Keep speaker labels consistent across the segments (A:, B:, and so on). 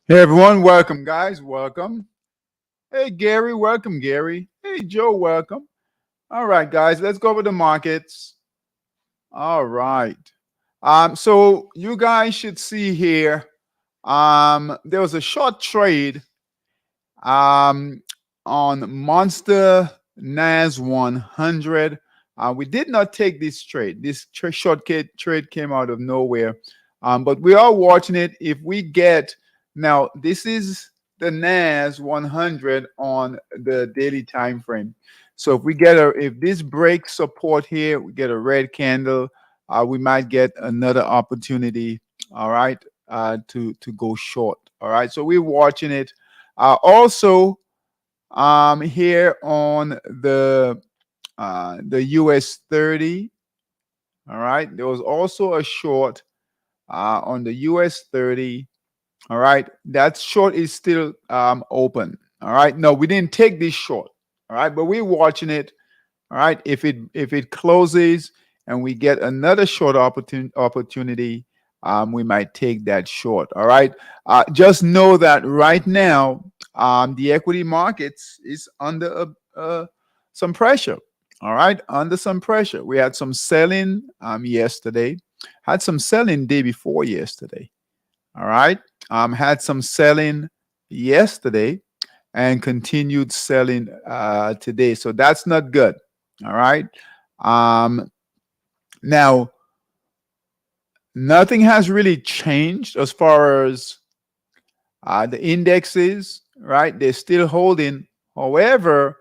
A: Hey everyone, welcome guys, welcome. Hey Gary, welcome Gary. Hey Joe, welcome. All right, guys, let's go over the markets. All right. So you guys should see here. There was a short trade um on Monster Nas 100. We did not take this trade. Trade came out of nowhere. But we are watching it. If we get now, this is the Nas 100 on the daily time frame. So if this breaks support here, we get a red candle. We might get another opportunity. All right, to go short. All right, so we're watching it. Also, here on the US 30. All right, there was also a short on the US 30. All right, that short is still open. All right, no, we didn't take this short. All right, but we're watching it. All right, if it closes and we get another short opportunity, we might take that short. All right, just know that right now, the equity markets is under some pressure. All right, under some pressure. We had some selling yesterday, had some selling day before yesterday. All right, had some selling yesterday and continued selling today. So that's not good. All right. Um, Now, nothing has really changed as far as the indexes, right? They're still holding. However,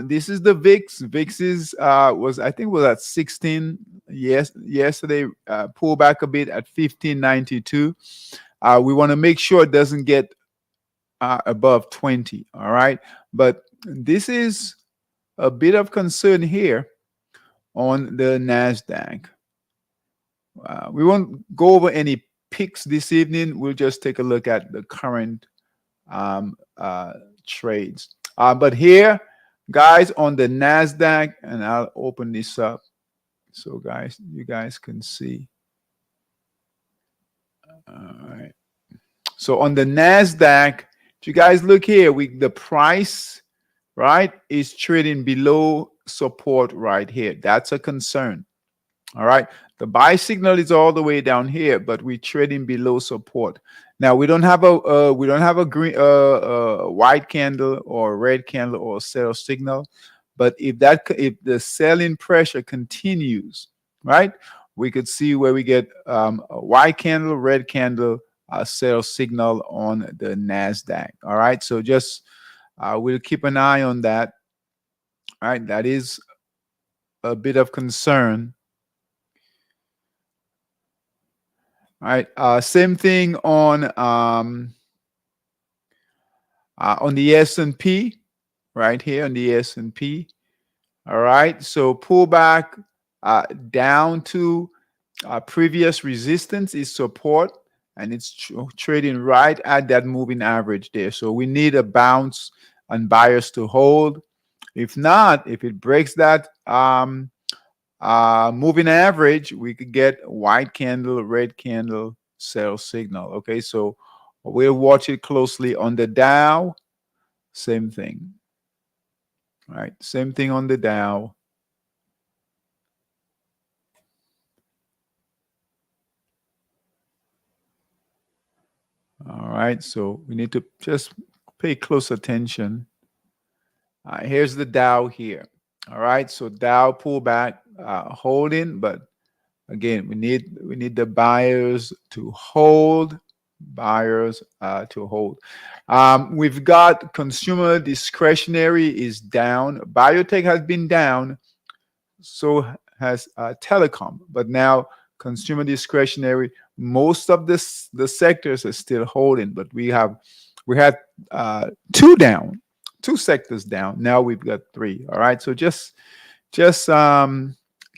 A: this is the VIX. VIX is was I think was at 16. Yes, yesterday pulled back a bit at 1592. We want to make sure it doesn't get above 20. All right, but this is a bit of concern here on the Nasdaq. We won't go over any picks this evening. We'll just take a look at the current um, uh, trades. But here, guys, on the Nasdaq, and I'll open this up so guys, you guys can see. All right. So on the Nasdaq, if you guys look here, the price, right, is trading below support right here. That's a concern. All right. The buy signal is all the way down here, but we're trading below support. Now we don't have a green white candle or red candle or sell signal, but if the selling pressure continues, right, we could see where we get a white candle, red candle, sell signal on the Nasdaq. All right, so just we'll keep an eye on that. All right, that is a bit of concern. All right. Same thing on the S&P, right here on the S&P. All right. So pullback down to previous resistance is support, and it's trading right at that moving average there. So we need a bounce on buyers to hold. If not, if it breaks that moving average, we could get white candle, red candle, sell signal. Okay, so we'll watch it closely on the Dow. Same thing. All right, same thing on the Dow. All right, so we need to just pay close attention. Here's the Dow here. All right, so Dow pullback, holding, but again, we need the buyers to hold. Buyers to hold. We've got consumer discretionary is down. Biotech has been down, so has telecom. But now consumer discretionary, most of the sectors are still holding. But we had two sectors down. Now we've got three. All right, so just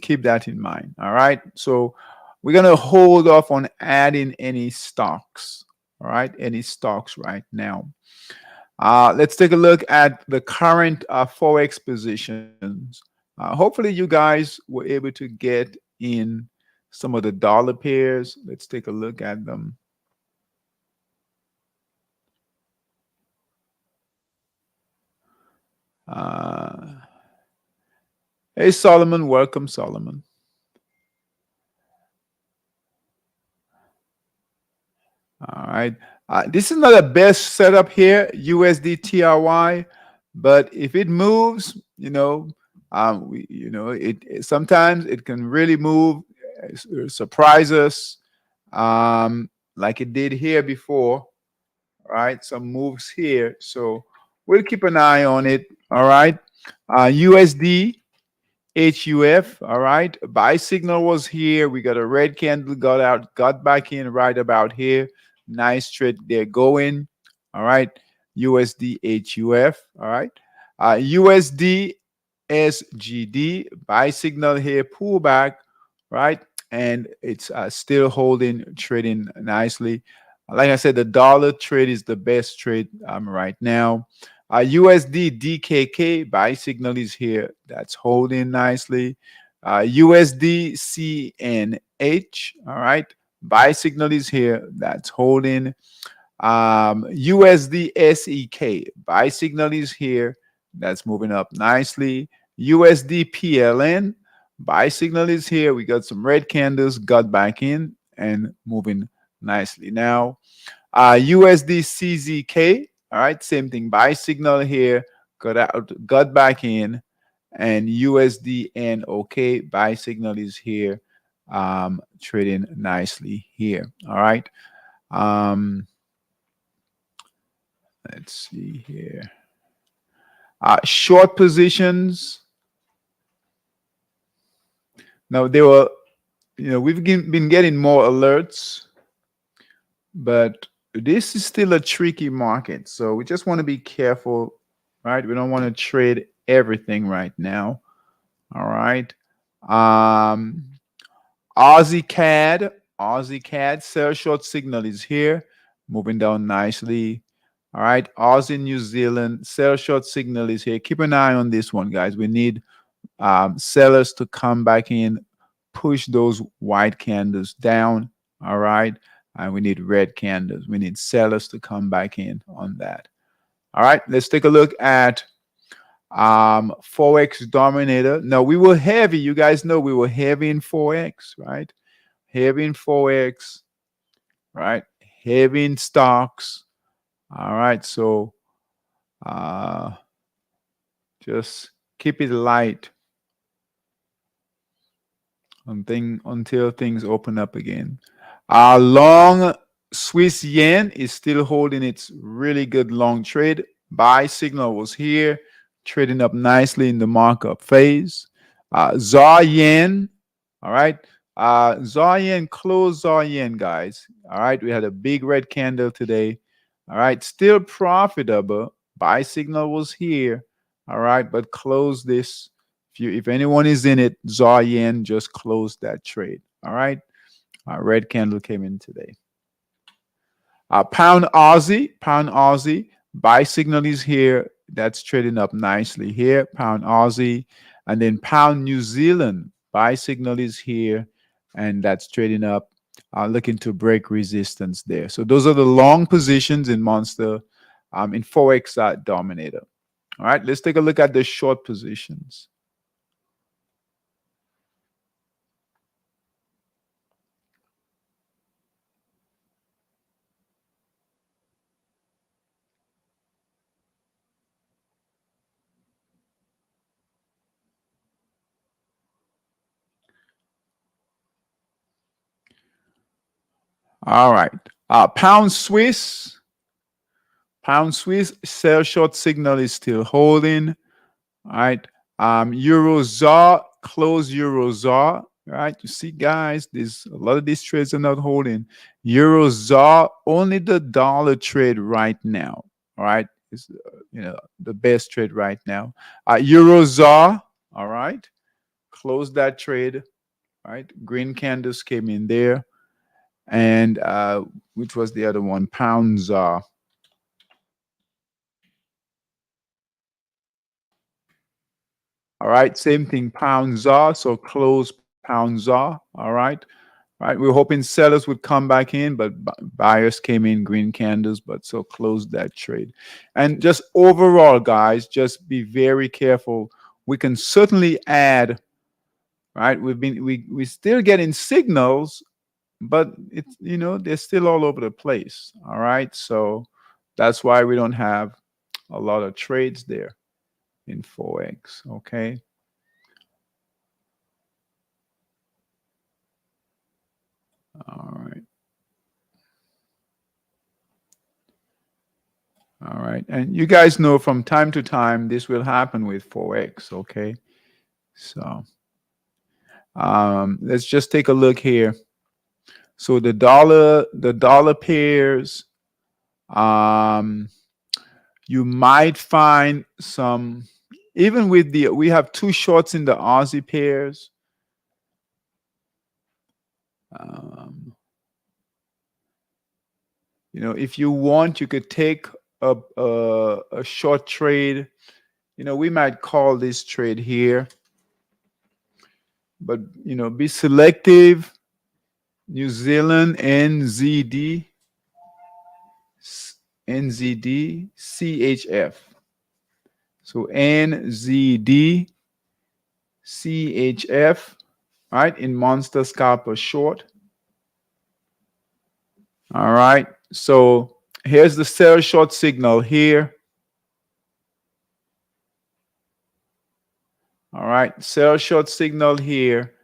A: keep that in mind. All right. So we're gonna hold off on adding any stocks. All right, any stocks right now. Let's take a look at the current forex positions. Hopefully, you guys were able to get in some of the dollar pairs. Let's take a look at them. Uh, hey, Solomon, welcome, Solomon. All right. This is not a best setup here, USD TRY, but if it moves, sometimes it can really move, surprise us, like it did here before. Right, some moves here, so we'll keep an eye on it. All right, USD HUF. All right, buy signal was here. We got a red candle, got out, got back in right about here. Nice trade there going. All right, USD HUF. All right, USD SGD, buy signal here, pullback, right? And it's still holding, trading nicely. Like I said, the dollar trade is the best trade right now. USD DKK, buy signal is here. That's holding nicely. USD CNH, all right. Buy signal is here. That's holding. USD SEK, buy signal is here. That's moving up nicely. USD PLN, buy signal is here. We got some red candles, got back in and moving nicely. Now, USD CZK, all right, same thing. Buy signal here, got out, got back in, and USD NOK, buy signal is here, trading nicely here. All right. Um, let's see here. Short positions. Now they were, we've been getting more alerts, but this is still a tricky market. So we just want to be careful, right? We don't want to trade everything right now. All right. Um, Aussie CAD, sell short signal is here, moving down nicely. All right. Aussie New Zealand, sell short signal is here. Keep an eye on this one, guys. We need sellers to come back in, push those white candles down. All right. And we need red candles. We need sellers to come back in on that. All right. Let's take a look at Forex Dominator. Now, we were heavy. You guys know we were heavy in Forex, right? Heavy in Forex, right? Heavy in stocks. All right. So uh, just keep it light until things open up again. Long Swiss yen is still holding its really good long trade. Buy signal was here, trading up nicely in the markup phase. ZAR yen, all right. ZAR yen, close ZAR yen, guys. All right, we had a big red candle today. All right, still profitable. Buy signal was here. All right, but close this. If anyone is in it, ZAR yen, just close that trade. All right. Red candle came in today. Pound Aussie, buy signal is here. That's trading up nicely here. Pound Aussie, and then Pound New Zealand, buy signal is here, and that's trading up. Looking to break resistance there. So those are the long positions in Monster, in Forex Dominator. All right, let's take a look at the short positions. All right, Pound Swiss sell short signal is still holding. All right. Euro ZAR, close Euro ZAR. Right. You see, guys, there's a lot of these trades are not holding. Euro ZAR, only the dollar trade right now. All right. It's the best trade right now. Euro ZAR. All right. Close that trade. Right. Green candles came in there. And which was the other one? Pound ZAR. All right, same thing, pound ZAR. So close pound ZAR. All right. Right, we're hoping sellers would come back in, but buyers came in green candles, but so closed that trade. And just overall, guys, just be very careful. We can certainly add, right? We're still getting signals, but it's, they're still all over the place. All right, so that's why we don't have a lot of trades there in Forex. Okay. All right. All right. And you guys know from time to time this will happen with Forex. Okay. So let's just take a look here. So the dollar pairs, um, you might find some, even with we have two shorts in the Aussie pairs. Um, if you want, you could take a short trade. We might call this trade here, but be selective. New Zealand NZD CHF. So NZD CHF, right, in Monster Scalper short. All right. So here's the sell short signal here. All right. Sell short signal here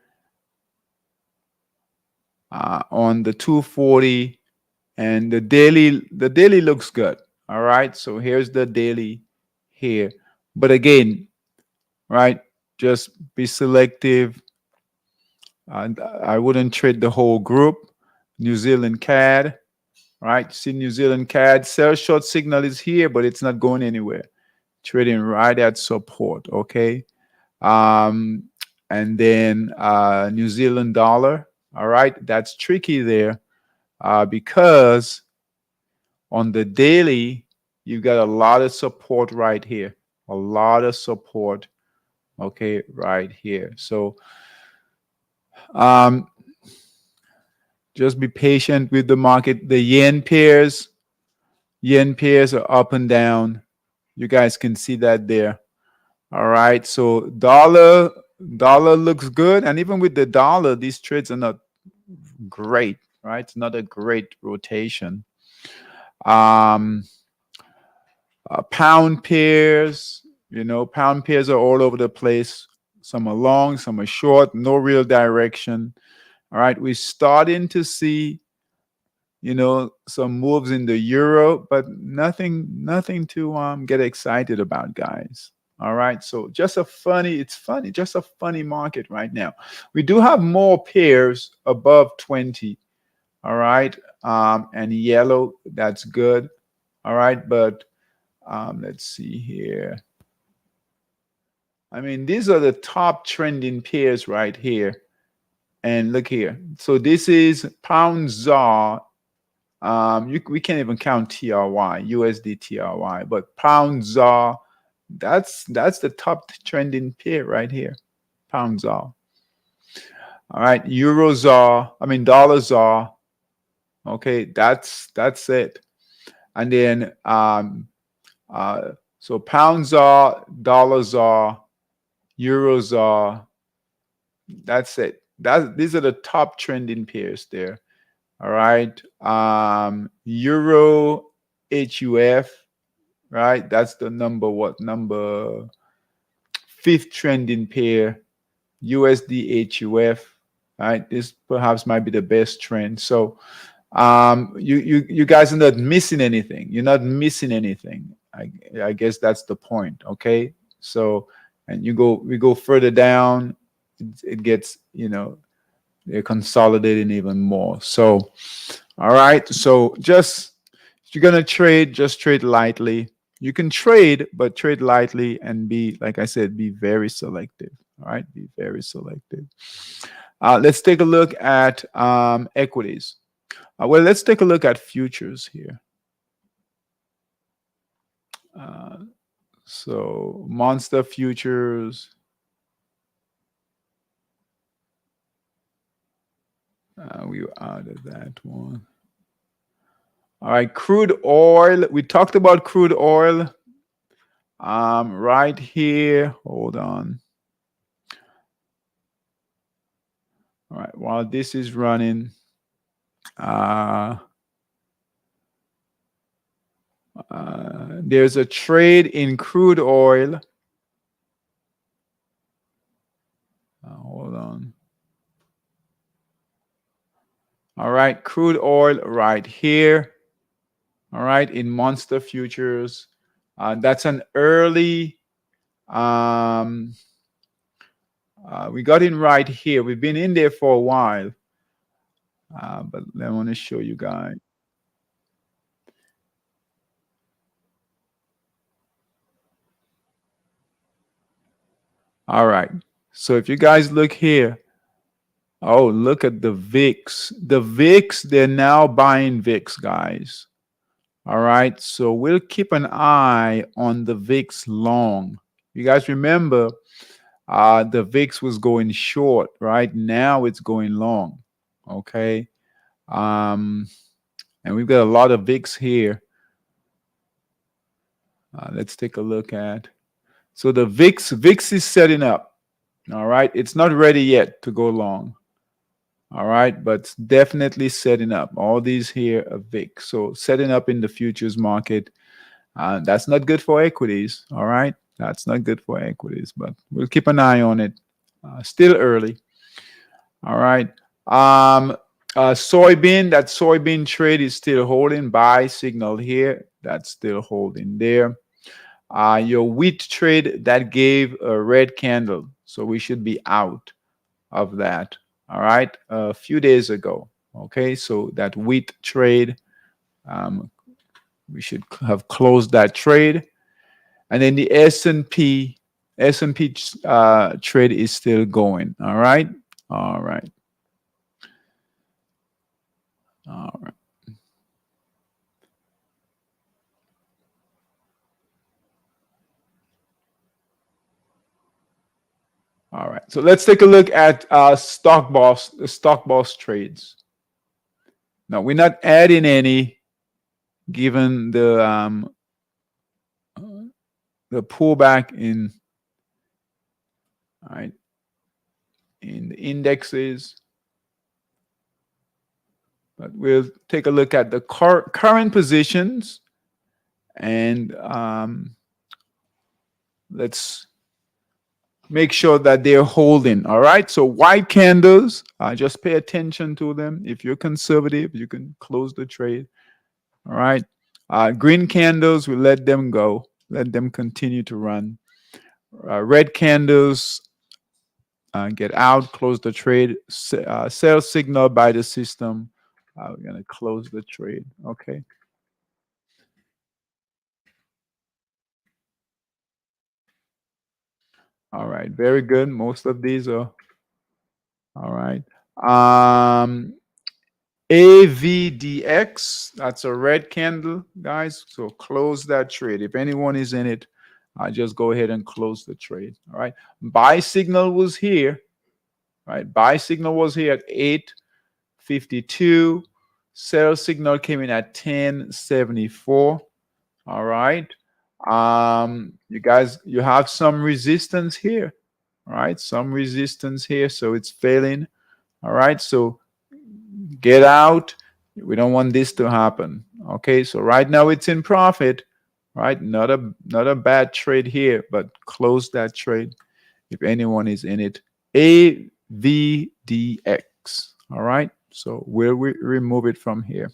A: on the 240, and the daily looks good. All right. So here's the daily here. But again, right, just be selective. And I wouldn't trade the whole group. New Zealand CAD, right? See New Zealand CAD, sell short signal is here, but it's not going anywhere. Trading right at support, okay? Um, and then New Zealand dollar, all right? That's tricky there because on the daily, you've got a lot of support right here, a lot of support, okay, right here. So um, just be patient with the market. The yen pairs are up and down. You guys can see that there. All right. So dollar looks good, and even with the dollar, these trades are not great. Right. It's not a great rotation. Um, pound pairs. Pound pairs are all over the place. Some are long, some are short. No real direction. All right. We're starting to see some moves in the euro, but nothing to get excited about, guys. All right, so it's funny, just a funny market right now. We do have more pairs above 20. All right, and yellow, that's good. All right, but let's see here. I mean, these are the top trending pairs right here. And look here. So this is pound ZAR. We can't even count TRY, USD TRY, but pound ZAR, that's the top trending pair right here. Pound ZAR. All right, Euro ZAR, I mean dollar ZAR. Okay, that's it. And then so pound ZAR, dollar ZAR, Euro ZAR. That's it. These are the top trending pairs there. All right. Euro HUF, right? That's the number fifth trending pair. USD HUF, right? This perhaps might be the best trend. So you guys are not missing anything. You're not missing anything. I guess that's the point. Okay. So and we go further down, it gets, they're consolidating even more. So all right. So if you're gonna trade, just trade lightly. You can trade, but trade lightly and like I said, be very selective. All right, be very selective. Let's take a look at equities. Well, let's take a look at futures here. So Monster futures. We were out of that one. All right, crude oil. We talked about crude oil. Right here. Hold on. All right, while this is running, there's a trade in crude oil. Hold on. All right, crude oil right here. All right, in Monster Futures. That's an early. We got in right here. We've been in there for a while. But I want to show you guys. All right. So if you guys look here, oh, look at the VIX. The VIX, they're now buying VIX, guys. All right. So we'll keep an eye on the VIX long. You guys remember the VIX was going short, right? Now it's going long. Okay. And we've got a lot of VIX here. Let's take a look at. So the VIX is setting up. All right. It's not ready yet to go long. All right. But it's definitely setting up. All these here are VIX. So setting up in the futures market. That's not good for equities. All right. That's not good for equities, but we'll keep an eye on it. Still early. All right. Soybean, that soybean trade is still holding. Buy signal here. That's still holding there. Your wheat trade, that gave a red candle. So we should be out of that. All right. A few days ago. Okay. So that wheat trade, we should have closed that trade. And then the S&P trade is still going. All right. All right. All right. All right. So let's take a look at the stock boss trades. Now we're not adding any given the pullback in, all right, in the indexes. But we'll take a look at the current positions, and let's make sure that they're holding. All right. So white candles, just pay attention to them. If you're conservative, you can close the trade. All right. Green candles, we let them go. Let them continue to run. Red candles, get out, close the trade. Sell signal by the system. We're going to close the trade. Okay. All right. Very good. Most of these are. All right. AVDX, that's a red candle, guys. So close that trade. If anyone is in it, just go ahead and close the trade. All right. Buy signal was here. Right. Buy signal was here at 8:52. Sell signal came in at 10:74. All right. You guys, you have some resistance here. All right. Some resistance here. So it's failing. All right. So get out. We don't want this to happen. Okay. So right now it's in profit. Right. Not a bad trade here, but close that trade if anyone is in it. AVDX. All right. So we'll remove it from here.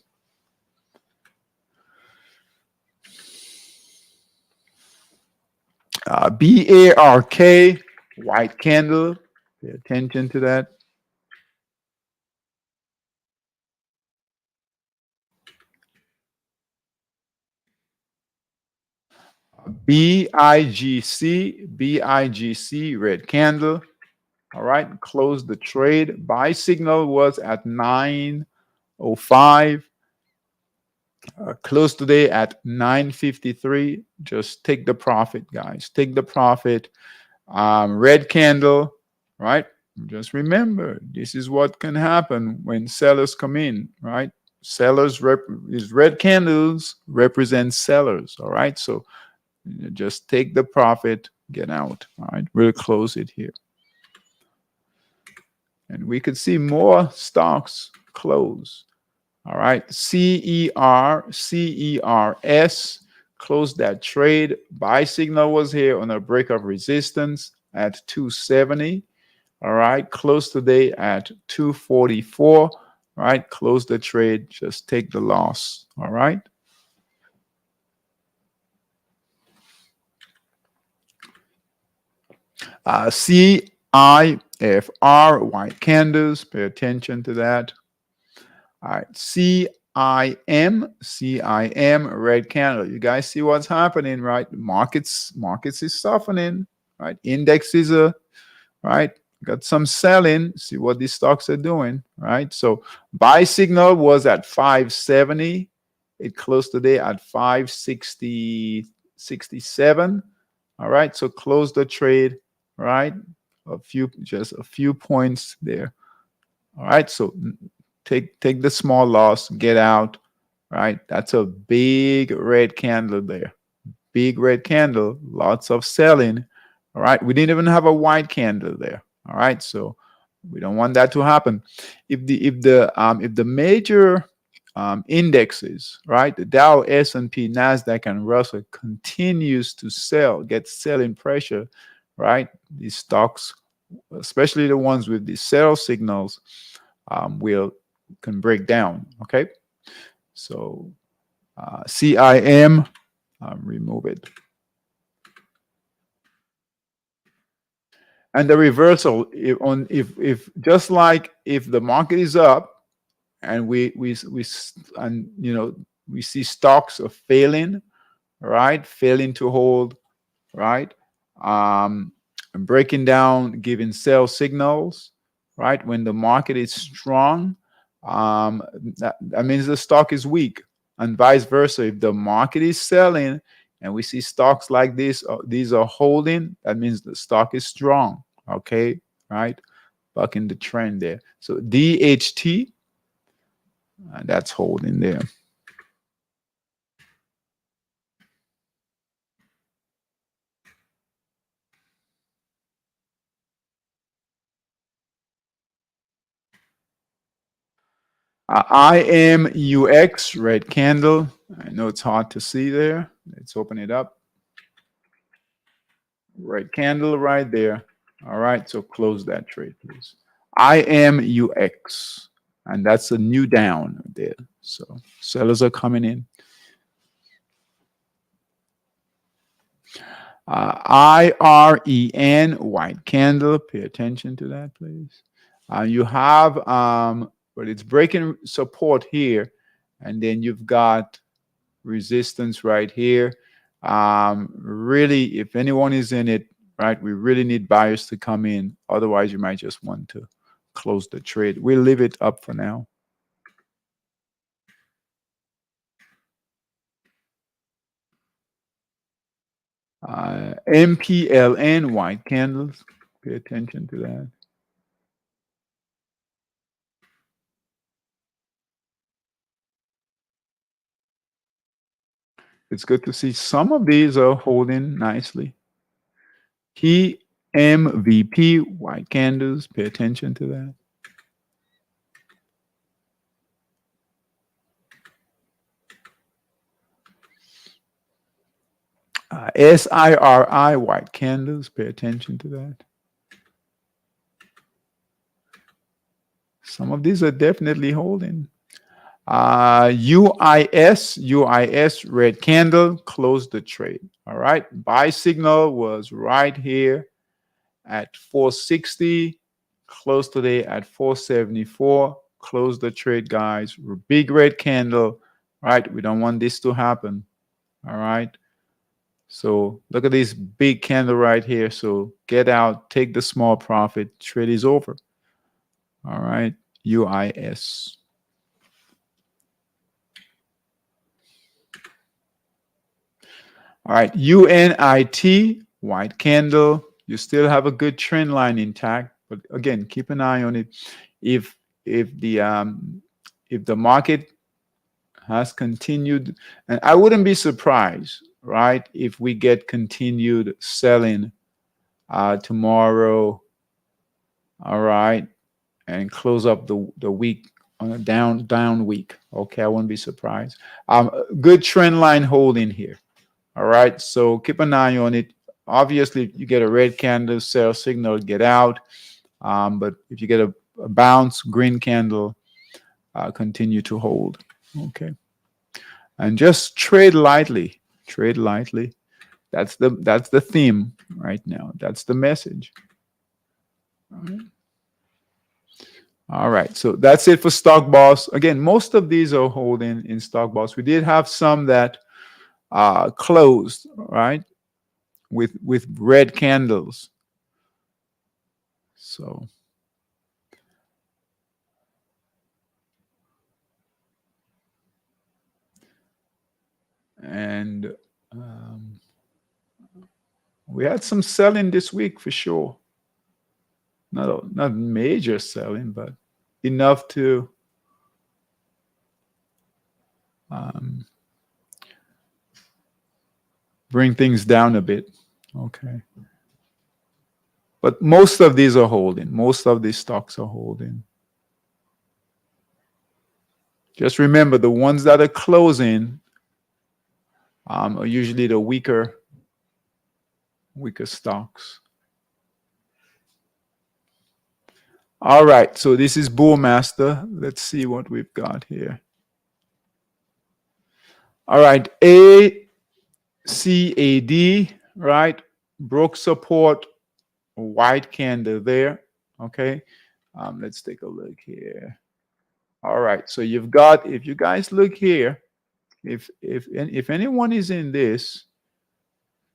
A: BARK, white candle. Pay attention to that. BIGC, red candle. All right, close the trade. Buy signal was at 9:05. Close today at 9:53. Just take the profit, guys. Take the profit. Red candle, right? Just remember, this is what can happen when sellers come in, right? Sellers is red candles represent sellers, all right? So just take the profit, get out, all right? We'll close it here. And we could see more stocks close. All right, CERS closed that trade. Buy signal was here on a break of resistance at 270. All right, close today at 244. All right, close the trade. Just take the loss. All right. CIFR, white candles. Pay attention to that. All right, CIM, red candle. You guys see what's happening, right? Markets is softening, right? Indexes are, right? Got some selling. See what these stocks are doing, right? So buy signal was at 570. It closed today at 567. All right, so close the trade, right? Just a few points there. All right, so take the small loss, get out, right? That's a big red candle there. Big red candle, lots of selling. All right, we didn't even have a white candle there. All right, so we don't want that to happen. If the major indexes, right, the Dow, S&P, Nasdaq, and Russell continues to sell, get selling pressure, right? These stocks, especially the ones with the sell signals, can break down. Okay, so CIM, remove it. And the reversal, if just like if the market is up and we see stocks are failing, right, failing to hold, right, breaking down, giving sell signals, right, when the market is strong, that means the stock is weak, and vice versa. If the market is selling and we see stocks like this, these are holding, that means the stock is strong. Okay, right, bucking the trend there. So DHT, that's holding there. IMUX, red candle. I know it's hard to see there. Let's open it up. Red candle right there. All right, so close that trade, please. IMUX, and that's a new down there. So sellers are coming in. IREN, white candle. Pay attention to that, please. You have, but it's breaking support here, and then you've got resistance right here. Really, if anyone is in it, right, we really need buyers to come in. Otherwise, you might just want to close the trade. We'll leave it up for now. MPLN, white candles. Pay attention to that. It's good to see some of these are holding nicely. TMVP, white candles. Pay attention to that. SIRI, white candles. Pay attention to that. Some of these are definitely holding. UIS, red candle, closed the trade. All right. Buy signal was right here at 460. Closed today at 474. Close the trade, guys. Big red candle. Right. We don't want this to happen. All right. So look at this big candle right here. So get out, take the small profit. Trade is over. All right. UIS. All right. UNIT, white candle. You still have a good trend line intact. But again, keep an eye on it. If if the um, if the market has continued, and I wouldn't be surprised, right, if we get continued selling tomorrow, all right, and close up the week on a down week. Okay, I wouldn't be surprised. Good trend line holding here. All right, so keep an eye on it. Obviously, you get a red candle, sell signal, get out. But if you get a bounce, green candle, continue to hold. Okay, and just trade lightly. Trade lightly. That's the theme right now. That's the message. All right. All right, so that's it for Stock Boss. Again, most of these are holding in Stock Boss. We did have some that closed, right, with red candles. So, and um, we had some selling this week for sure. Not major selling, but enough to um, bring things down a bit. Okay. But most of these are holding. Most of these stocks are holding. Just remember the ones that are closing are usually the weaker stocks. All right, so this is Bullmaster. Let's see what we've got here. All right, ACAD, right? Broke support, white candle there. Okay, let's take a look here. All right, so you've got, if you guys look here, if anyone is in this,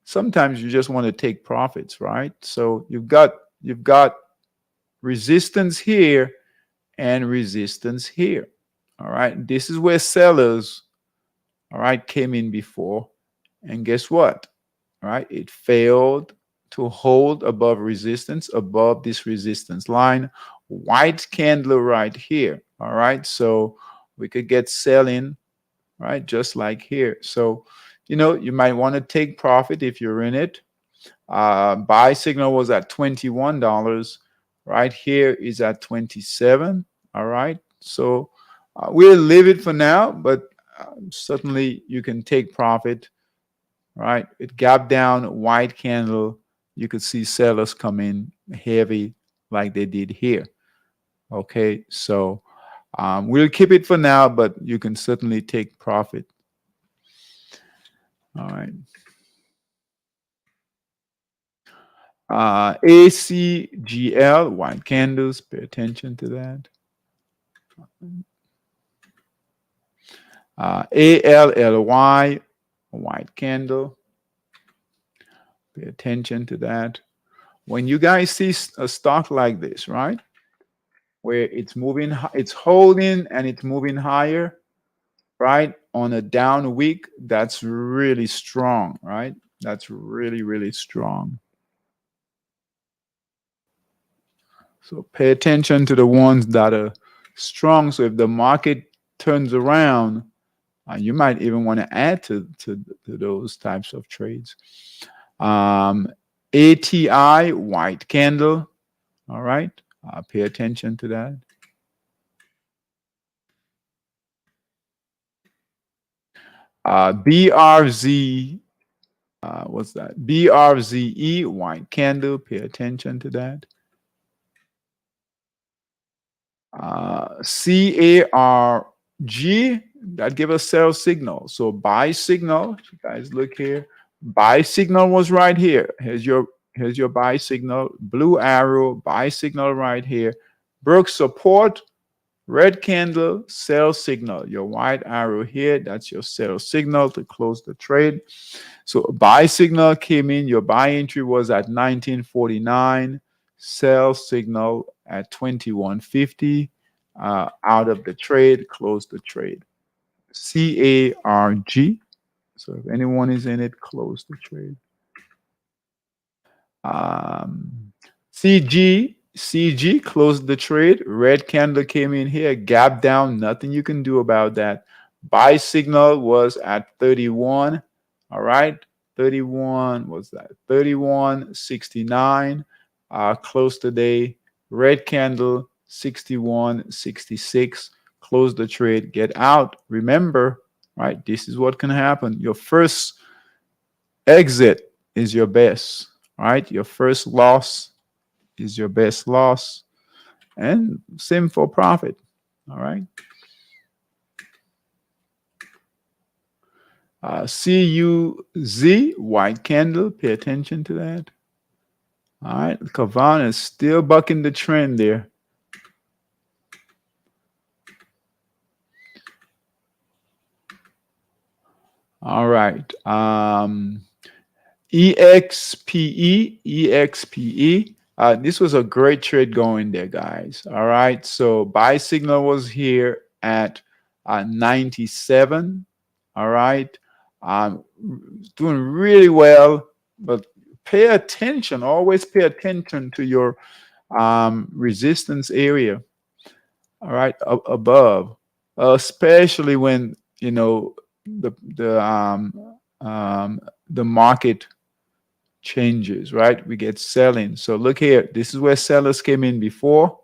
A: sometimes you just want to take profits, right? So you've got resistance here and resistance here. All right, this is where sellers, all right, came in before, and guess what? All right, it failed to hold above resistance, above this resistance line. White candle right here. All right, so we could get selling, right, just like here. So, you might want to take profit if you're in it. Buy signal was at $21. Right here is at 27. All right, so we'll leave it for now, but certainly you can take profit. Right, it gapped down, white candle. You could see sellers come in heavy like they did here. Okay, so we'll keep it for now, but you can certainly take profit. All right. ACGL, white candles. Pay attention to that. ALLY, white candle. Pay attention to that. When you guys see a stock like this, right, where it's moving, it's holding and it's moving higher, right, on a down week, that's really strong, right? That's really, really strong. So pay attention to the ones that are strong. So if the market turns around, you might even want to add to those types of trades. ATI, white candle. All right. Pay attention to that. BRZ, what's that? BRZE, white candle. Pay attention to that. CARG, that give a sell signal. So buy signal, you guys look here. Buy signal was right here. Here's your buy signal, blue arrow, buy signal right here. Broke support, red candle, sell signal. Your white arrow here, that's your sell signal to close the trade. So buy signal came in, your buy entry was at 1949, sell signal at 2150. Out of the trade, close the trade. CARG. So if anyone is in it, close the trade. CG, CG closed the trade. Red candle came in here, gap down. Nothing you can do about that. Buy signal was at 31. All right. 31 was that 31.69. Close today. Red candle 61.66. Close the trade. Get out. Remember, right? This is what can happen. Your first exit is your best. Right? Your first loss is your best loss, and same for profit. All right. CUZ, white candle. Pay attention to that. All right. Kavan is still bucking the trend there. All right. EXPE. This was a great trade going there, guys. All right. So buy signal was here at 97. All right. Doing really well, but pay attention. Always pay attention to your resistance area. All right, above, especially when the the um, the market changes. Right, we get selling. So look here. This is where sellers came in before.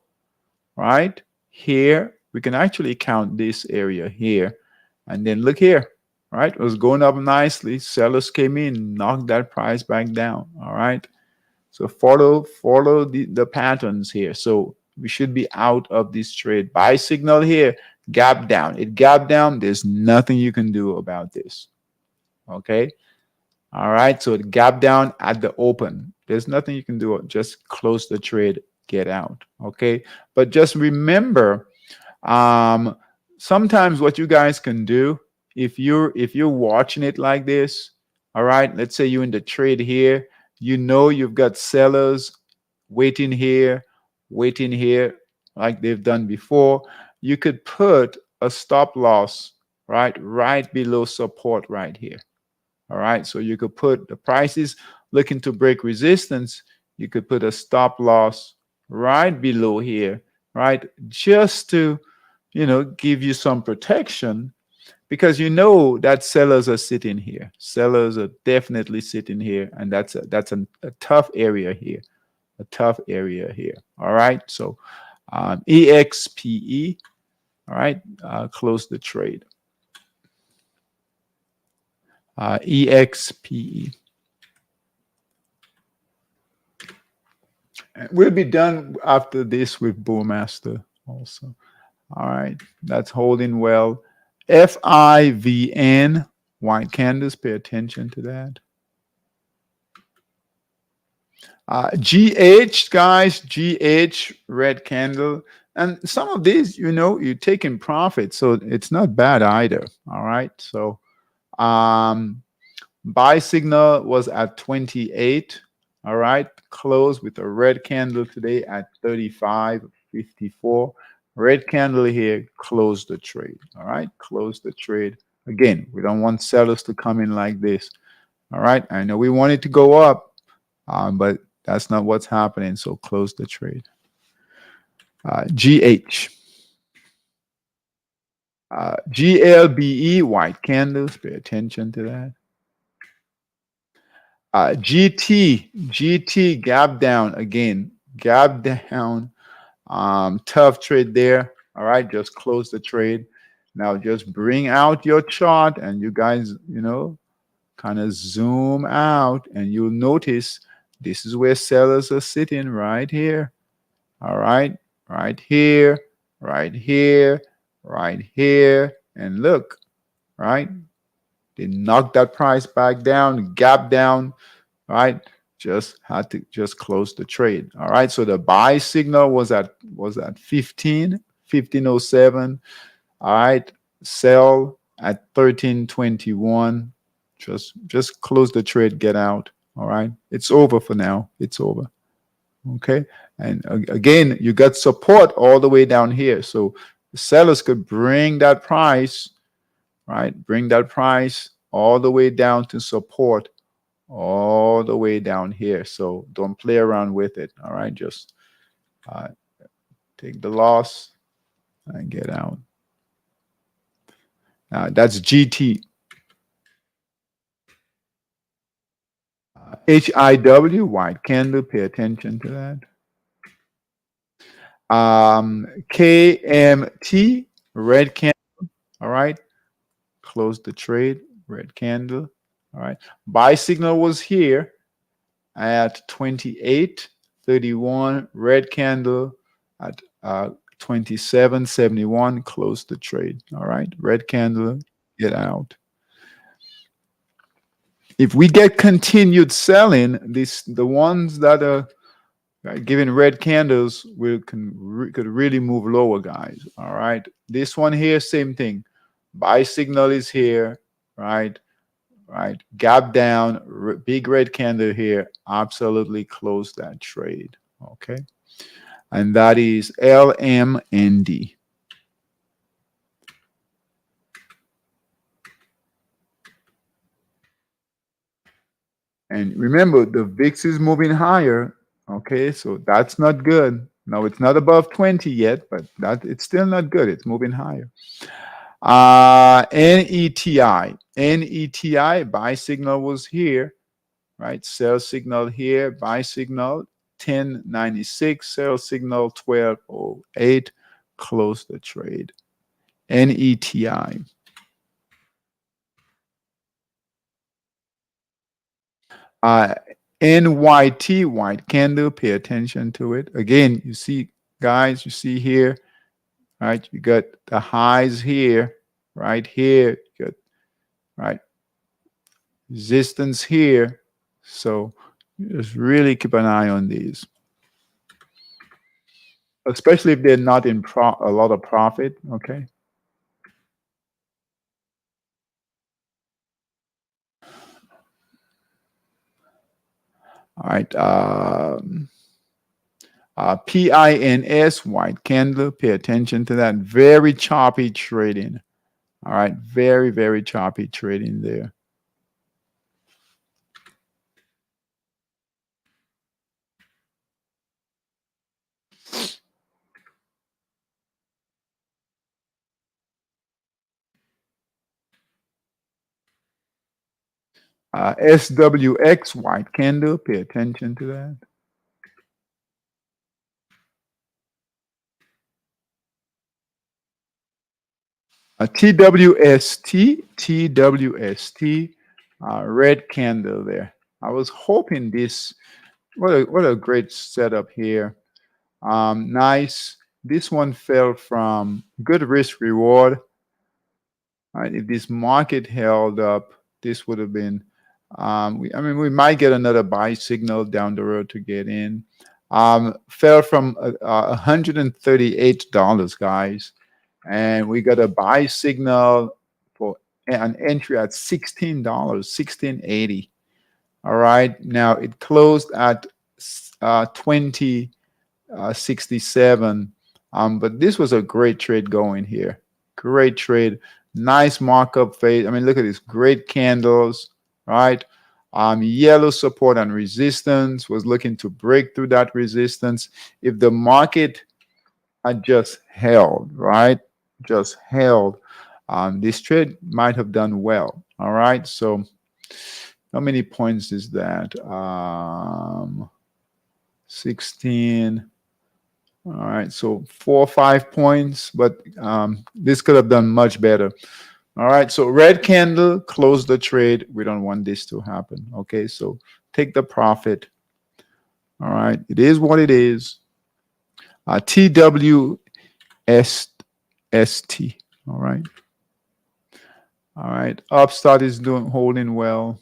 A: Right here, we can actually count this area here, and then look here. Right, it was going up nicely. Sellers came in, knocked that price back down. All right. So follow the patterns here. So we should be out of this trade. Buy signal here, gap down. It gap down. There's nothing you can do about this. Okay. All right. So it gap down at the open. There's nothing you can do. Just close the trade, get out. Okay. But just remember, sometimes what you guys can do, if you're watching it like this, all right, let's say you're in the trade here, you've got sellers waiting here, like they've done before. You could put a stop loss right below support right here. All right, so you could put the prices looking to break resistance. You could put a stop loss right below here, right, just to give you some protection, because that sellers are sitting here. Sellers are definitely sitting here, and that's a tough area here. A tough area here. All right. So EXPE. All right. Close the trade. EXPE. We'll be done after this with Bullmaster also. All right. That's holding well. FIVN. White candles. Pay attention to that. GH, guys, GH, red candle. And some of these, you're taking profit. So it's not bad either. All right. So buy signal was at 28. All right. Close with a red candle today at 35.54. Red candle here, close the trade. All right. Close the trade. Again, we don't want sellers to come in like this. All right. I know we want it to go up, but that's not what's happening. So close the trade. GH. GLBE, white candles. Pay attention to that. GT, gap down again. Gap down. Tough trade there. All right, just close the trade. Now just bring out your chart, and you guys, kind of zoom out, and you'll notice this is where sellers are sitting right here. All right, right here, right here, right here. And look, right? They knocked that price back down, gap down, right? Just had to just close the trade. All right. So the buy signal was at 1507. All right. Sell at 1321. Just close the trade, get out. All right. It's over for now. It's over. Okay. And again, you got support all the way down here. So the sellers could bring that price, right? Bring that price all the way down to support, all the way down here. So don't play around with it. All right. Just Uh, take the loss and get out. That's GT. HIW, white candle, pay attention to that. KMT, red candle, all right. Close the trade, red candle, all right. Buy signal was here at 28.31, red candle at 27.71, close the trade, all right. Red candle, get out. If we get continued selling, the ones that are giving red candles could really move lower, guys. All right. This one here, same thing. Buy signal is here, right? Right. Gap down, big red candle here. Absolutely close that trade. Okay. And that is LMND. And remember, the VIX is moving higher. Okay, so that's not good. No, it's not above 20 yet, but that it's still not good. It's moving higher. NETI. NETI, buy signal was here, right? Sell signal here, buy signal 1096, sell signal 1208, close the trade. NETI. Uh, NYT, white candle, pay attention to it. Again, you see, guys, you see here, right? You got the highs here, right here, you got, right, resistance here. So just really keep an eye on these, especially if they're not in a lot of profit, okay? All right. PINS, white candle, pay attention to that. Very choppy trading. All right. Very, very choppy trading there. SWX, white candle, pay attention to that. TWST, red candle there. I was hoping this, what a great setup here. Nice. This one fell from good risk reward. Right, if this market held up, this would have been, I mean, we might get another buy signal down the road to get in. Fell from $138, guys, and we got a buy signal for an entry at $16, 16.80. All right, now it closed at 20.67. But this was a great trade going here. Great trade. Nice markup phase. I mean, look at this. Great candles, right? Yellow support and resistance, was looking to break through that resistance. If the market had just held, right? Just held, this trade might have done well. All right. So how many points is that? 16. All right, so 4 or 5 points, but this could have done much better. All right, so red candle, close the trade. We don't want this to happen. Okay, so take the profit. All right, it is what it is. TWST. All right. All right, Upstart is holding well.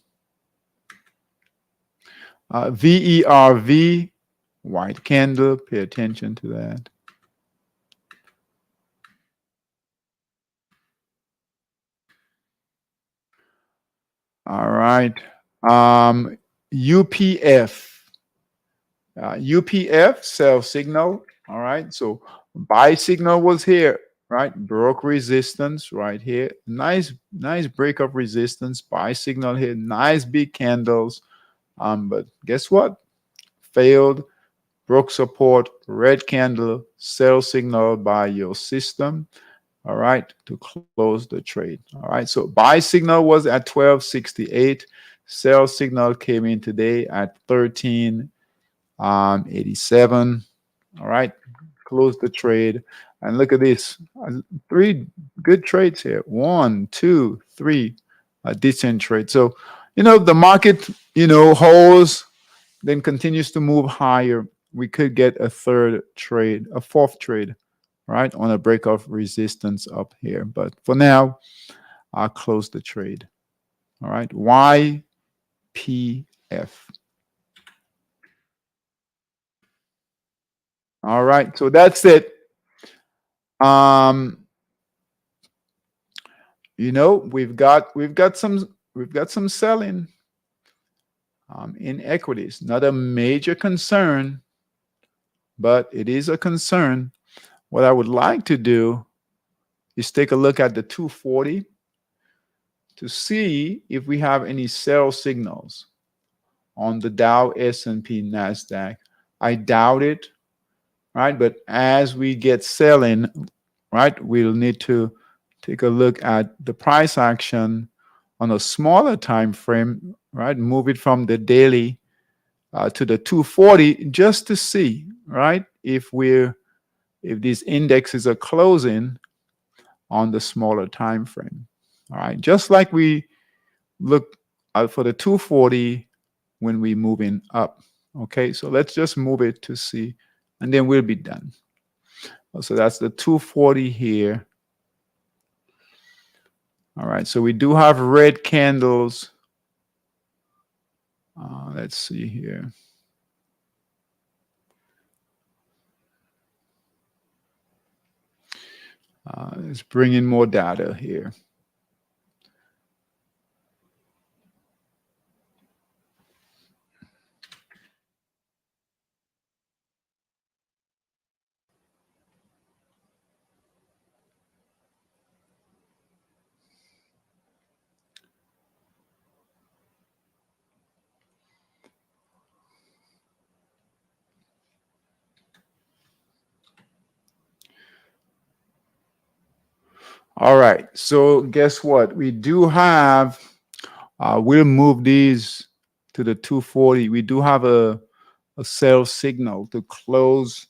A: VERV, white candle, pay attention to that. All right. UPF. UPF, sell signal. All right. So buy signal was here, right? Broke resistance right here. Nice break of resistance. Buy signal here. Nice big candles. But guess what? Failed broke support, red candle, sell signal by your system, all right, to close the trade. All right, so buy signal was at 1268. Sell signal came in today at 1387. All right, close the trade. And look at this, three good trades here. One, two, three, a decent trade. So, the market, holds, then continues to move higher. We could get a third trade, a fourth trade, right, on a break of resistance up here. But for now, I'll close the trade. All right, YPF. All right, so that's it. Um, we've got some selling in equities. Not a major concern, but it is a concern. What I would like to do is take a look at the 240 to see if we have any sell signals on the Dow, S&P, NASDAQ. I doubt it, right? But as we get selling, right, we'll need to take a look at the price action on a smaller time frame, right? Move it from the daily to the 240 just to see, right, if these indexes are closing on the smaller time frame. All right, just like we look out for the 240 when we moving up. Okay, so let's just move it to see, and then we'll be done. So that's the 240 here. All right, so we do have red candles. Let's see here. Let's bring in more data here. All right, so guess what? We do have, we'll move these to the 240. We do have a sell signal to close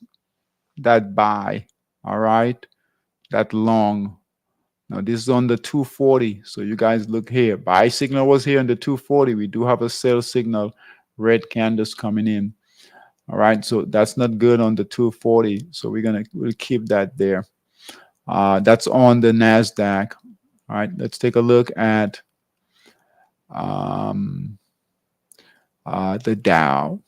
A: that buy, all right, that long. Now this is on the 240, so you guys look here. Buy signal was here on the 240. We do have a sell signal, red candles coming in. All right, so that's not good on the 240, so we'll keep that there. That's on the NASDAQ. All right, let's take a look at the Dow.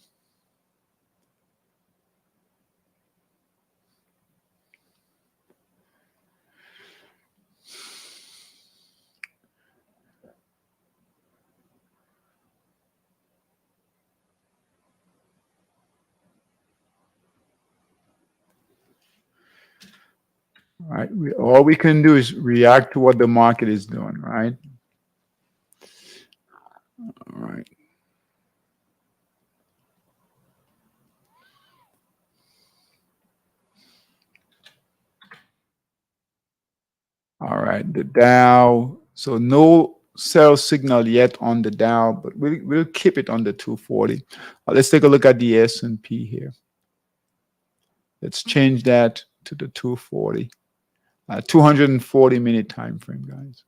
A: All right, all we can do is react to what the market is doing, right? All right. All right, the Dow. So no sell signal yet on the Dow, but we'll keep it on the 240. Let's take a look at the S&P here. Let's change that to the 240. 240-minute time frame, guys.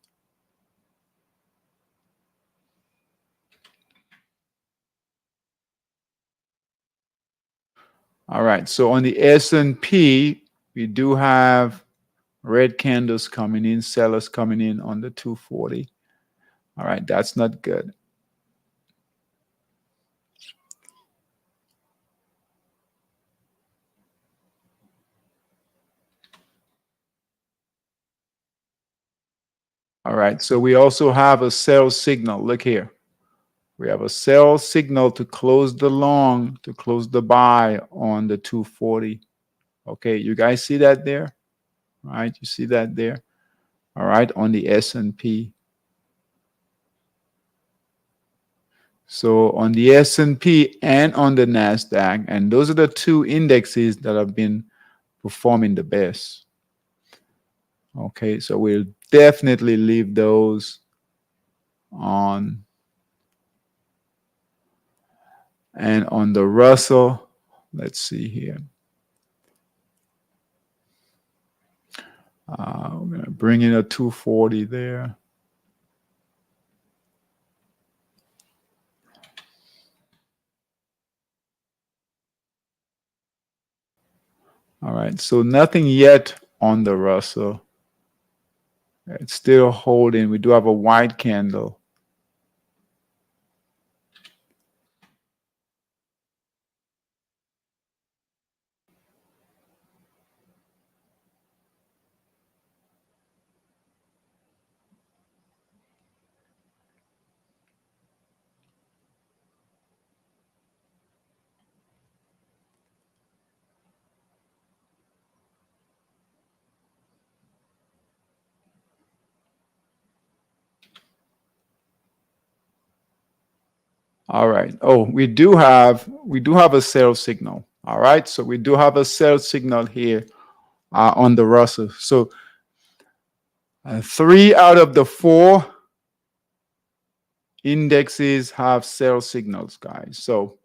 A: All right, so on the S&P, we do have red candles coming in, sellers coming in on the 240. All right, that's not good. All right, so we also have a sell signal. Look here. We have a sell signal to close the long, to close the buy on the 240. Okay, you guys see that there? All right, you see that there? All right, on the S&P. So on the S&P and on the NASDAQ, and those are the two indexes that have been performing the best. Okay, so we'll definitely leave those on. And on the Russell, let's see here. We're going to bring in a 240 there. All right, so nothing yet on the Russell. It's still holding. We do have a white candle. All right. Oh, we do have a sell signal. All right. So we do have a sell signal here on the Russell. So 3 out of the 4 indexes have sell signals, guys. So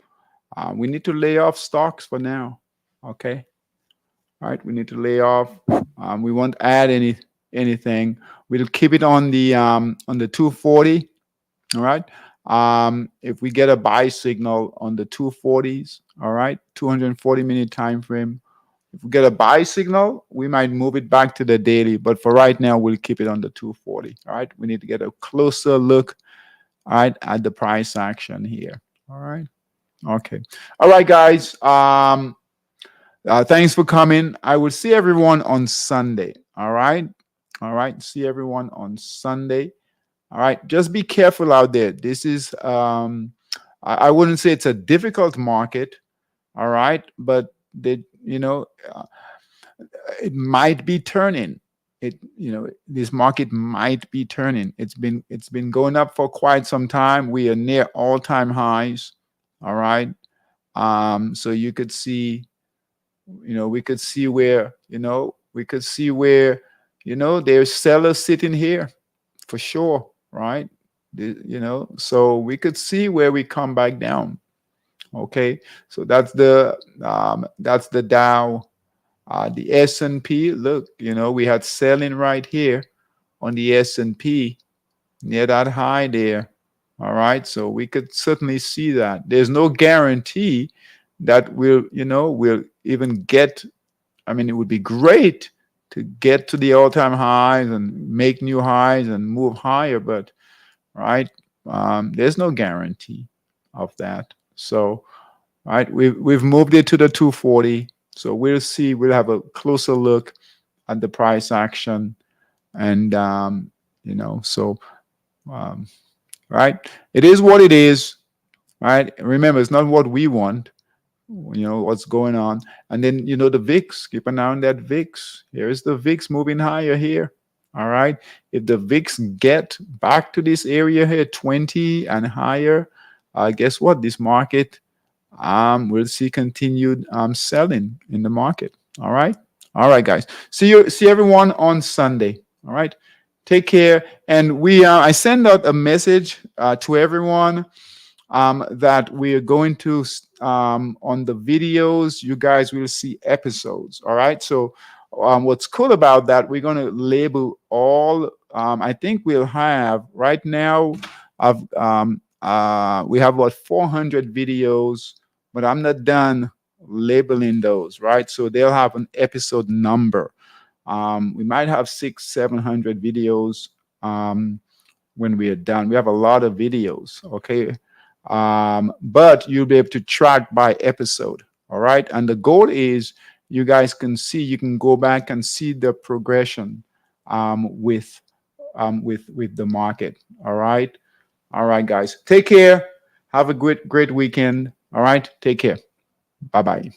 A: we need to lay off stocks for now. Okay. All right. We need to lay off. We won't add anything. We'll keep it on the 240. All right. If we get a buy signal on the 240s, all right, 240-minute time frame. If we get a buy signal, we might move it back to the daily. But for right now, we'll keep it on the 240. All right. We need to get a closer look, all right, at the price action here. All right. Okay. All right, guys. Thanks for coming. I will see everyone on Sunday. All right. All right. See everyone on Sunday. All right. Just be careful out there. This is, I wouldn't say it's a difficult market. All right. But it might be turning. This market might be turning. It's been going up for quite some time. We are near all-time highs. All right. So you could see, we could see where, there's sellers sitting here for sure, right? So we could see where we come back down. Okay, so that's the Dow. The S&P, look, we had selling right here on the S&P near that high there. All right, so we could certainly see that. There's no guarantee that we'll even get. I mean, it would be great to get to the all-time highs and make new highs and move higher, but right, there's no guarantee of that. So, right, we've moved it to the 240. So we'll see. We'll have a closer look at the price action, and right, it is what it is. Right. Remember, it's not what we want. What's going on, and then the VIX. Keep an eye on that VIX. Here is the VIX moving higher here. All right. If the VIX get back to this area here, 20 and higher, guess what? This market we'll see continued selling in the market. All right. All right, guys. See everyone on Sunday. All right. Take care. And I send out a message to everyone that we are going to on the videos. You guys will see episodes. All right. So what's cool about that, we're going to label all. I think we'll have right now. We have about 400 videos, but I'm not done labeling those, right? So they'll have an episode number. We might have 600-700 videos when we are done. We have a lot of videos, okay? But you'll be able to track by episode, all right? And the goal is you guys can see, you can go back and see the progression with the market, all right? All right, guys. Take care. Have a great weekend. All right. Take care. Bye-bye.